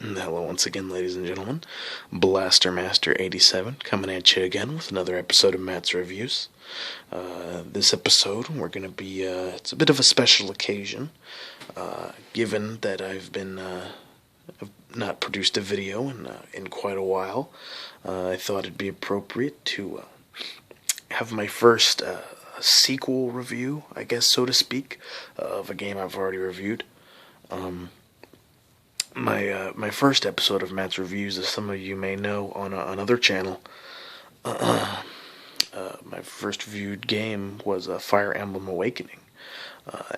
Hello once again, ladies and gentlemen. Blaster Master 87 coming at you again with another episode of Matt's Reviews. This episode, we're going to be, it's a bit of a special occasion, given that I've not produced a video in quite a while. I thought it'd be appropriate to have my first sequel review, I guess, so to speak, of a game I've already reviewed. My first episode of Matt's Reviews, as some of you may know, on another channel, my first reviewed game was Fire Emblem Awakening,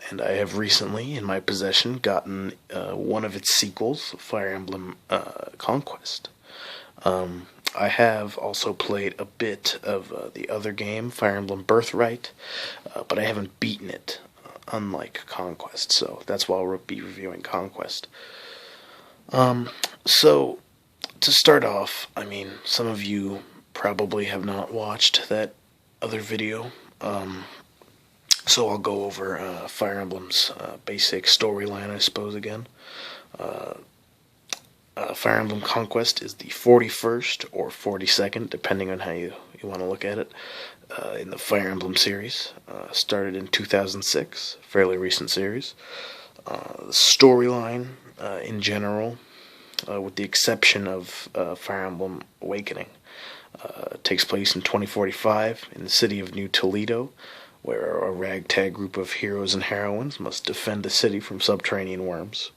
and I have recently, in my possession, gotten one of its sequels, Fire Emblem Conquest. I have also played a bit of the other game, Fire Emblem Birthright, but I haven't beaten it, unlike Conquest, so that's why I'll be reviewing Conquest. So, to start off, I mean, some of you probably have not watched that other video, so I'll go over Fire Emblem's basic storyline, I suppose, again. Fire Emblem Conquest is the 41st or 42nd, depending on how you want to look at it, in the Fire Emblem series. Started in 2006, fairly recent series. The storyline, in general, with the exception of Fire Emblem Awakening, takes place in 2045 in the city of New Toledo, where a ragtag group of heroes and heroines must defend the city from subterranean worms.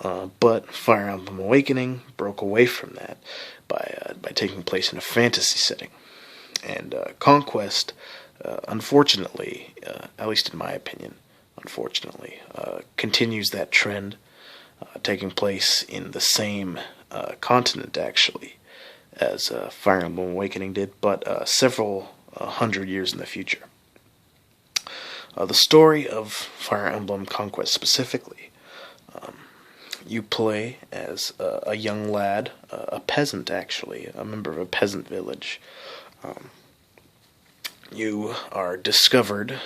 But Fire Emblem Awakening broke away from that by taking place in a fantasy setting. And Conquest, unfortunately, at least in my opinion, continues that trend, taking place in the same continent, actually, as Fire Emblem Awakening did, but several hundred years in the future. The story of Fire Emblem Conquest specifically, you play as a young lad, a peasant actually, a member of a peasant village. You are discovered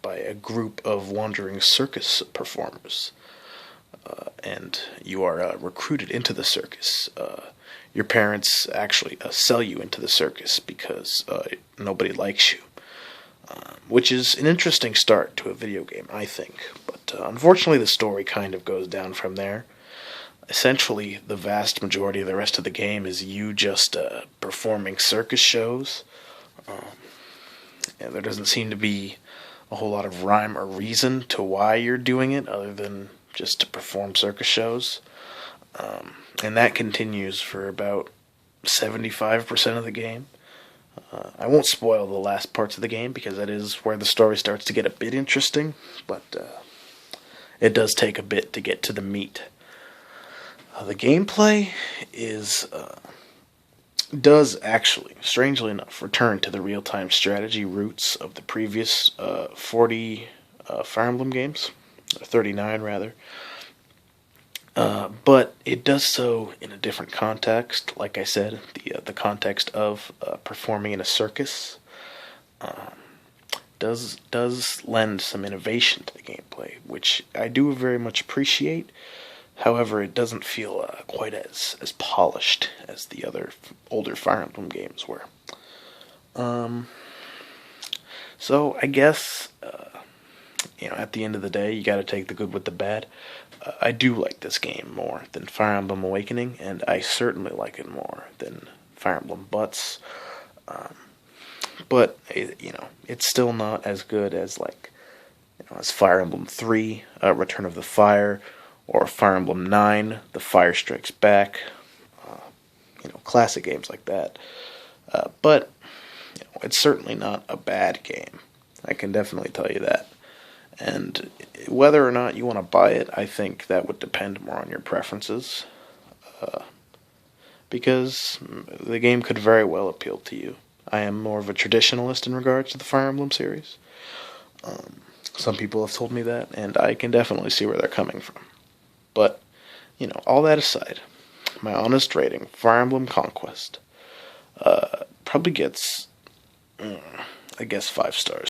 by a group of wandering circus performers, and you are recruited into the circus. Your parents actually sell you into the circus because nobody likes you, which is an interesting start to a video game, I think. But unfortunately, the story kind of goes down from there. Essentially, the vast majority of the rest of the game is you just performing circus shows. And there doesn't seem to be a whole lot of rhyme or reason to why you're doing it, other than just to perform circus shows. And that continues for about 75% of the game. I won't spoil the last parts of the game, because that is where the story starts to get a bit interesting, but it does take a bit to get to the meat. The gameplay does actually, strangely enough, return to the real-time strategy roots of the previous 40 Fire Emblem games, 39 rather. But it does so in a different context. Like I said, the context of performing in a circus does lend some innovation to the gameplay, which I do very much appreciate. However, it doesn't feel quite as polished as the other older Fire Emblem games were. So I guess, at the end of the day, you gotta take the good with the bad. I do like this game more than Fire Emblem Awakening, and I certainly like it more than Fire Emblem Butts. But it's still not as good as as Fire Emblem 3, Return of the Fire, or Fire Emblem 9, The Fire Strikes Back. Classic games like that. But it's certainly not a bad game. I can definitely tell you that. And whether or not you want to buy it, I think that would depend more on your preferences. Because the game could very well appeal to you. I am more of a traditionalist in regards to the Fire Emblem series. Some people have told me that, and I can definitely see where they're coming from. But, all that aside, my honest rating, Fire Emblem Conquest, probably gets, I guess, 5 stars.